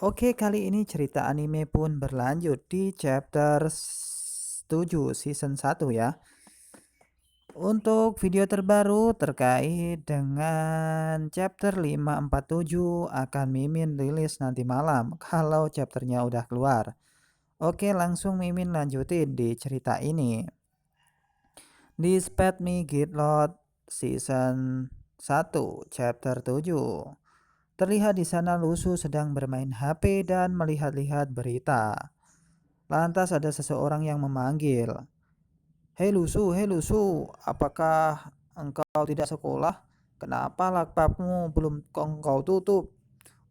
Oke, kali ini cerita anime pun berlanjut di chapter 7 season 1 ya. Untuk video terbaru terkait dengan chapter 547 akan Mimin rilis nanti malam kalau chapternya udah keluar. Oke, langsung Mimin lanjutin di cerita ini. Di Sped Me Get Lost season 1 chapter 7. Terlihat di sana Lusu sedang bermain HP dan melihat-lihat berita. Lantas ada seseorang yang memanggil, hei Lusu, apakah engkau tidak sekolah? Kenapa laptopmu belum engkau tutup?"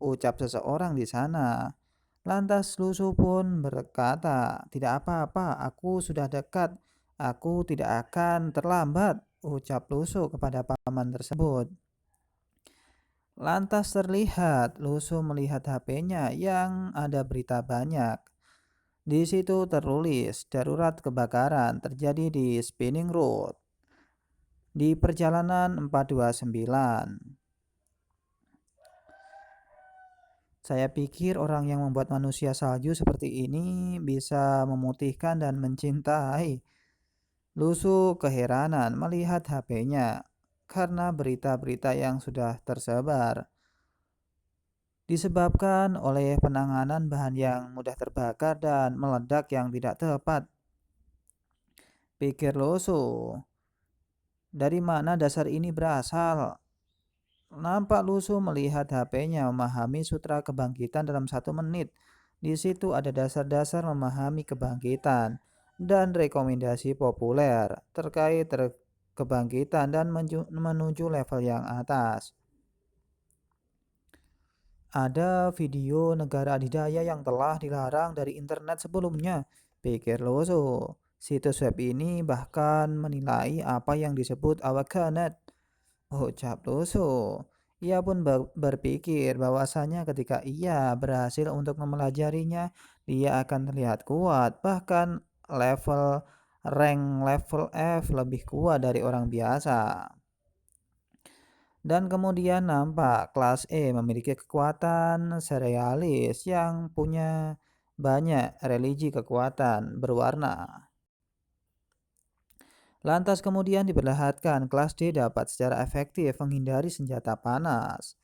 Ucap seseorang di sana. Lantas Lusu pun berkata, "Tidak apa-apa, aku sudah dekat. Aku tidak akan terlambat," ucap Lusu kepada paman tersebut. Lantas terlihat Lusu melihat HP-nya yang ada berita banyak. Di situ tertulis darurat kebakaran terjadi di Spinning Road di perjalanan 429. Saya pikir orang yang membuat manusia salju seperti ini bisa memutihkan dan mencintai. Lusu keheranan melihat HP-nya karena berita-berita yang sudah tersebar. Disebabkan oleh penanganan bahan yang mudah terbakar dan meledak yang tidak tepat. Pikir Lusu, dari mana dasar ini berasal? Nampak Lusu melihat HP-nya memahami sutra kebangkitan dalam 1 menit. Di situ ada dasar-dasar memahami kebangkitan dan rekomendasi populer terkait kebangkitan dan menuju level yang atas. Ada video negara adidaya yang telah dilarang dari internet sebelumnya, pikir Loso. Situs web ini bahkan menilai apa yang disebut awakanet, ucap Loso. Ia pun berpikir bahwasanya ketika ia berhasil untuk mempelajarinya, dia akan terlihat kuat, bahkan level F lebih kuat dari orang biasa. Dan kemudian nampak kelas E memiliki kekuatan serealis yang punya banyak religi kekuatan berwarna. Lantas kemudian diperlihatkan kelas D dapat secara efektif menghindari senjata panas.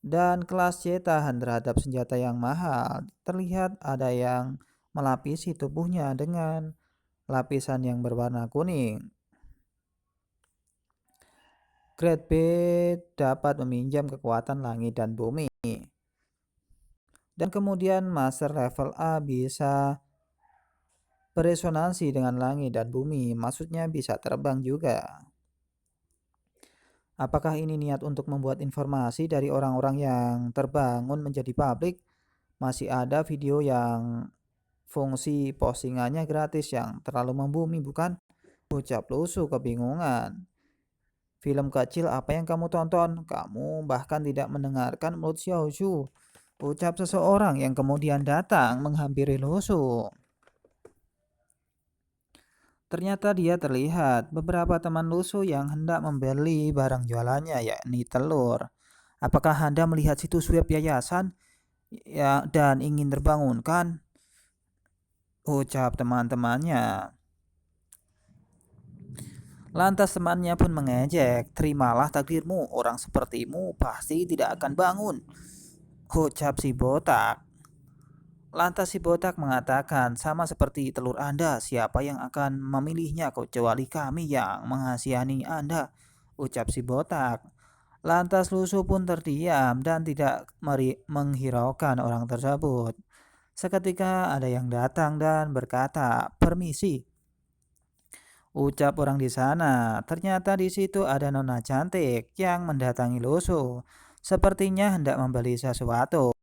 Dan kelas C tahan terhadap senjata yang mahal. Terlihat ada yang melapisi tubuhnya dengan lapisan yang berwarna kuning. Grade B dapat meminjam kekuatan langit dan bumi. Dan kemudian master level A bisa beresonansi dengan langit dan bumi, maksudnya bisa terbang juga. Apakah ini niat untuk membuat informasi dari orang-orang yang terbangun menjadi publik? Masih ada video yang fungsi postingannya gratis yang terlalu membumi, bukan? Ucap Lusu kebingungan. Film kecil apa yang kamu tonton? Kamu bahkan tidak mendengarkan mulut Xiaozu, ucap seseorang yang kemudian datang menghampiri Lusu. Ternyata dia terlihat beberapa teman Lusu yang hendak membeli barang jualannya, yakni telur. Apakah Anda melihat situs web yayasan ya dan ingin terbangunkan? Ucap teman-temannya. Lantas temannya pun mengejek, terimalah takdirmu, orang sepertimu pasti tidak akan bangun, ucap si botak. Lantas si botak mengatakan, sama seperti telur Anda, siapa yang akan memilihnya kecuali kami yang mengasihani Anda, ucap si botak. Lantas Lusu pun terdiam dan tidak menghiraukan orang tersebut. Seketika ada yang datang dan berkata, "Permisi," ucap orang di sana. Ternyata di situ ada nona cantik yang mendatangi Lusu. Sepertinya hendak membeli sesuatu.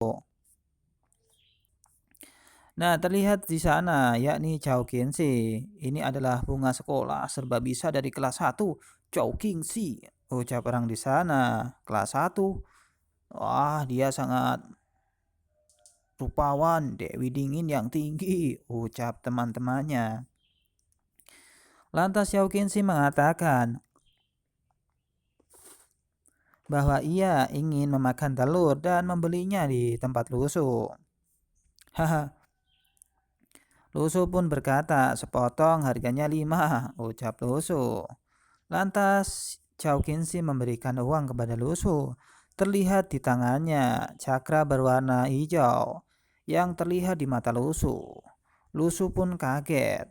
Nah, terlihat di sana yakni Chao Qingxi. Ini adalah bunga sekolah serba bisa dari kelas 1. Chao Qingxi, ucap orang di sana. Kelas 1. Wah, dia sangat rupawan, Dewi Dingin yang tinggi, ucap teman-temannya. Lantas Chao Qingxi mengatakan, bahwa ia ingin memakan telur dan membelinya di tempat Lusu. Haha, Lusu pun berkata, sepotong harganya 5, ucap Lusu. Lantas Chow Kinsi memberikan uang kepada Lusu. Terlihat di tangannya cakra berwarna hijau yang terlihat di mata Lusu. Lusu pun kaget.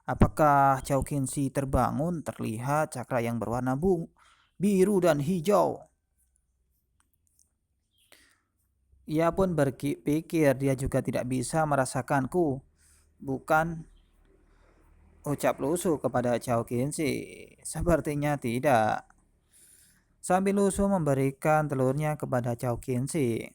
Apakah Chow Kinsi terbangun terlihat cakra yang berwarna biru dan hijau? Ia pun berpikir dia juga tidak bisa merasakanku. Bukan, ucap Lusu kepada Chow Kinsi. Sepertinya tidak. Sambil Lusu memberikan telurnya kepada Chow Kinsi.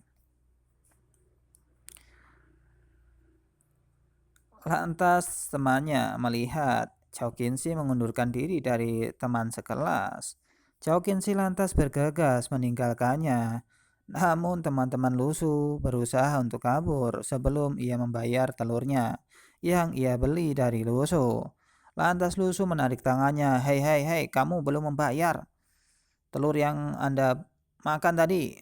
Lantas temannya melihat Chow Kinsi mengundurkan diri dari teman sekelas. Chow Kinsi lantas bergegas meninggalkannya. Namun teman-teman Lusu berusaha untuk kabur sebelum ia membayar telurnya yang ia beli dari Lusu. Lantas Lusu menarik tangannya. Hei, hei, hei, kamu belum membayar telur yang Anda makan tadi.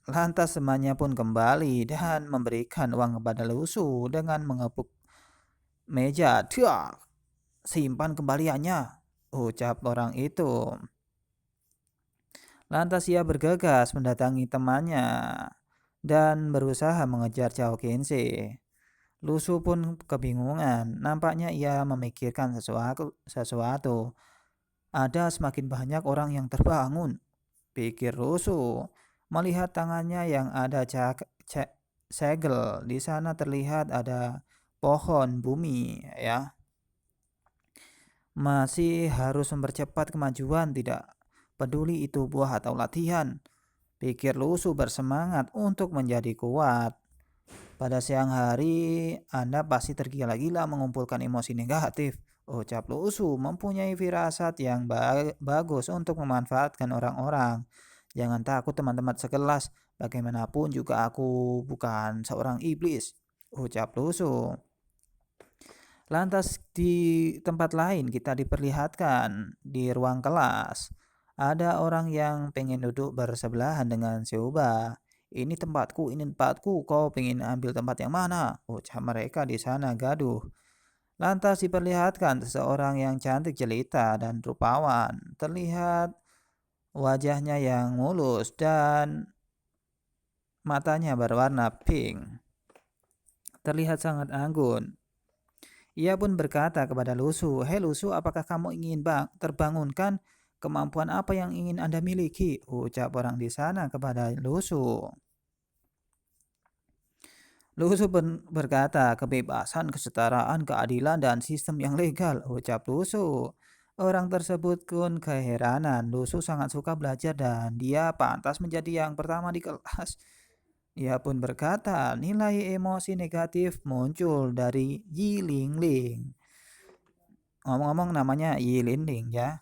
Lantas temannya pun kembali dan memberikan uang kepada Lusu dengan mengepuk meja. Dia simpan kembaliannya, ucap orang itu. Lantas ia bergegas mendatangi temannya dan berusaha mengejar Chow Kinsi. Lusu pun kebingungan. Nampaknya ia memikirkan sesuatu. Ada semakin banyak orang yang terbangun, pikir Lusu. Melihat tangannya yang ada segel, di sana terlihat ada pohon bumi, ya. Masih harus mempercepat kemajuan, tidak peduli itu buah atau latihan, pikir Lusu bersemangat untuk menjadi kuat. Pada siang hari, Anda pasti tergila-gila mengumpulkan emosi negatif, ucap Lusu, mempunyai firasat yang bagus untuk memanfaatkan orang-orang. Jangan takut teman-teman sekelas, bagaimanapun juga aku bukan seorang iblis, ucap Lusu. Lantas di tempat lain kita diperlihatkan di ruang kelas. Ada orang yang pengen duduk bersebelahan dengan Seuba. Ini tempatku, kau pengen ambil tempat yang mana? Ucap mereka di sana gaduh. Lantas diperlihatkan seseorang yang cantik jelita dan rupawan. Terlihat wajahnya yang mulus dan matanya berwarna pink. Terlihat sangat anggun. Ia pun berkata kepada Lusu, hei Lusu, apakah kamu ingin terbangunkan? Kemampuan apa yang ingin Anda miliki? Ucap orang di sana kepada Lusu. Lusu berkata, kebebasan, kesetaraan, keadilan, dan sistem yang legal. Ucap Lusu. Orang tersebut pun keheranan. Lusu sangat suka belajar dan dia pantas menjadi yang pertama di kelas. Ia pun berkata, nilai emosi negatif muncul dari Yi Lingling. Ngomong-ngomong namanya Yi Lingling ya.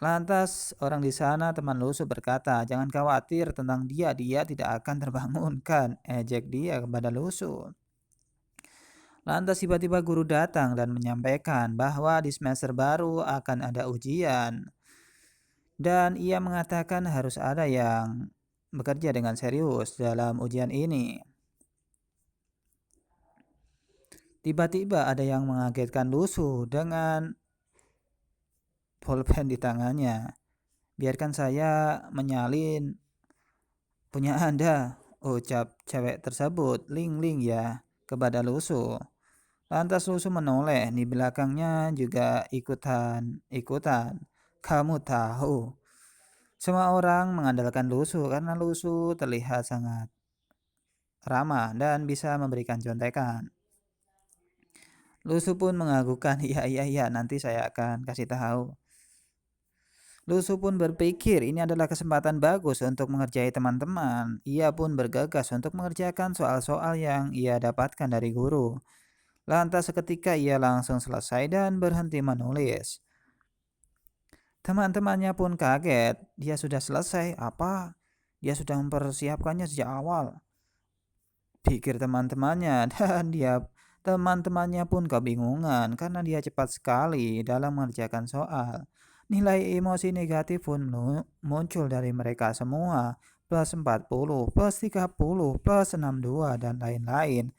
Lantas orang di sana teman Lusu berkata, jangan khawatir tentang dia tidak akan terbangunkan. Ejek dia kepada Lusu. Lantas tiba-tiba guru datang dan menyampaikan bahwa di semester baru akan ada ujian. Dan ia mengatakan harus ada yang bekerja dengan serius dalam ujian ini. Tiba-tiba ada yang mengagetkan Lusu dengan pulpen di tangannya. Biarkan saya menyalin punya Anda, ucap cewek tersebut, Ling ya, kepada Lusu. Lantas Lusu menoleh, di belakangnya juga ikutan. Kamu tahu, semua orang mengandalkan Lusu karena Lusu terlihat sangat ramah dan bisa memberikan contekan. Lusu pun menganggukkan, iya, nanti saya akan kasih tahu. Lusu pun berpikir ini adalah kesempatan bagus untuk mengerjai teman-teman. Ia pun bergegas untuk mengerjakan soal-soal yang ia dapatkan dari guru. Lantas seketika ia langsung selesai dan berhenti menulis. Teman-temannya pun kaget. Dia sudah selesai. Apa? Dia sudah mempersiapkannya sejak awal, pikir teman-temannya, dan teman-temannya pun kebingungan karena dia cepat sekali dalam mengerjakan soal. Nilai emosi negatif pun muncul dari mereka semua. Plus 40, plus 30, plus 62, dan lain-lain.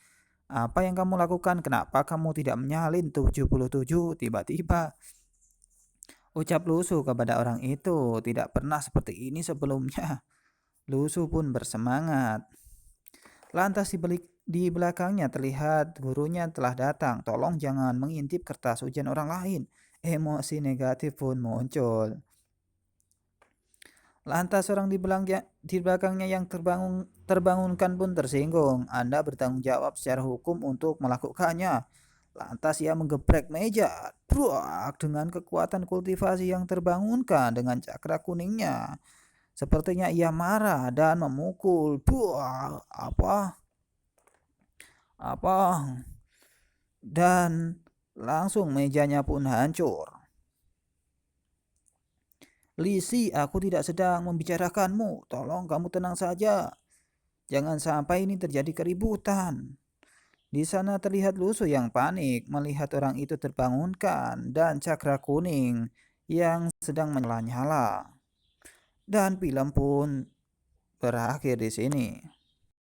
Apa yang kamu lakukan? Kenapa kamu tidak menyalin 77 tiba-tiba? Ucap Lusu kepada orang itu, tidak pernah seperti ini sebelumnya. Lusu pun bersemangat. Lantas di belakangnya terlihat gurunya telah datang. Tolong jangan mengintip kertas ujian orang lain. Emosi negatif pun muncul. Lantas orang di belakangnya yang terbangunkan pun tersinggung. Anda bertanggung jawab secara hukum untuk melakukannya. Lantas ia menggeprek meja. Bruak, dengan kekuatan kultivasi yang terbangunkan dengan cakra kuningnya. Sepertinya ia marah dan memukul. Buah, apa? Apa? Dan langsung mejanya pun hancur. Lisi, aku tidak sedang membicarakanmu. Tolong kamu tenang saja. Jangan sampai ini terjadi keributan. Di sana terlihat Lusu yang panik melihat orang itu terbangunkan dan cakra kuning yang sedang menyala-nyala. Dan film pun berakhir di sini.